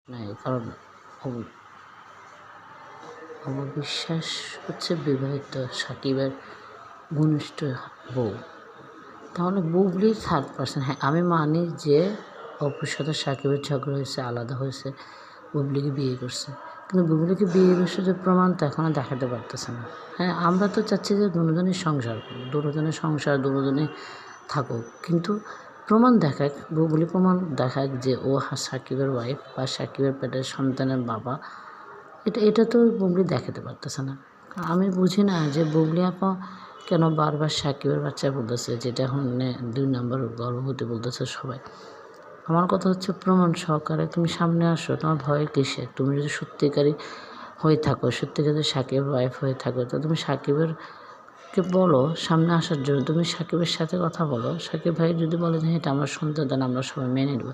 নাই, কারণ আমার বিশ্বাস হচ্ছে বিবাহিত সাকিবের ঘনিষ্ঠ বউ, তাহলে বুবলি থার্ড পার্সন। হ্যাঁ, আমি মানি যে অপুর সাথে সাকিবের ঝগড়া হয়েছে, আলাদা হয়েছে, বুবলিকে বিয়ে করছে, কিন্তু বুবলিকে বিয়ে করছে যে প্রমাণ তো এখনও দেখাতে পারতেছে না। হ্যাঁ, আমরা তো চাচ্ছি যে দুজনের সংসার দুজনে থাকুক, কিন্তু প্রমাণ দেখাক, বুবলি প্রমাণ দেখাক যে ও সাকিবের ওয়াইফ বা সাকিবের পেটের সন্তানের বাবা। এটা তো বুবলি দেখাতে পারতেছে না। আমি বুঝি না যে বুবলি আপা কেন বারবার সাকিবের বাচ্চা বলতেছে, যেটা এখন 2 নম্বর গর্ভবতী বলতেছে সবাই। আমার কথা হচ্ছে প্রমাণ সহকারে তুমি সামনে আসো, তোমার ভয় কিসে? তুমি যদি সত্যিকারই হয়ে থাকো, সত্যিকারের সাকিবের ওয়াইফ হয়ে থাকো, তো তুমি সাকিবেরকে বলো সামনে আসার জন্য, তুমি সাকিবের সাথে কথা বলো। সাকিব ভাই যদি বলে যে এটা আমার সন্তান, আমরা সবাই মেনে নেব।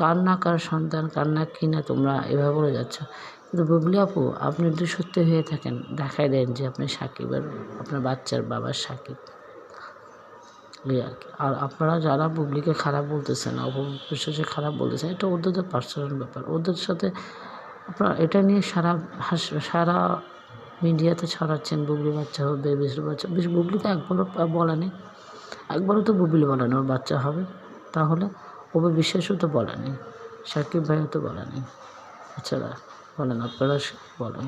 কার না কার সন্তান, কার না কি না তোমরা এভাবে বলে যাচ্ছ। কিন্তু বুবলি আপু, আপনি যদি সত্যি হয়ে থাকেন, দেখাই দেন যে আপনি সাকিবের, আপনার বাচ্চার বাবার সাকিব, আর কি। আর আপনারা যারা বুবলিকে খারাপ বলতেছেন, অপবিশ্বাসে খারাপ বলতেছেন, এটা ওদের তো পার্সোনাল ব্যাপার। ওদের সাথে আপনারা এটা নিয়ে সারা মিডিয়াতে ছড়াচ্ছেন, বুবলি বাচ্চা হবে, বিশুর বাচ্চা। বুবলি তো একবারও বলেনি, একবারও তো বুবলি বলেনি ওর বাচ্চা হবে। তাহলে অপবিশ্বাসও তো বলেনি, সাকিব ভাইও তো বলেনি। এছাড়া বলেন, আপনারা বলেন।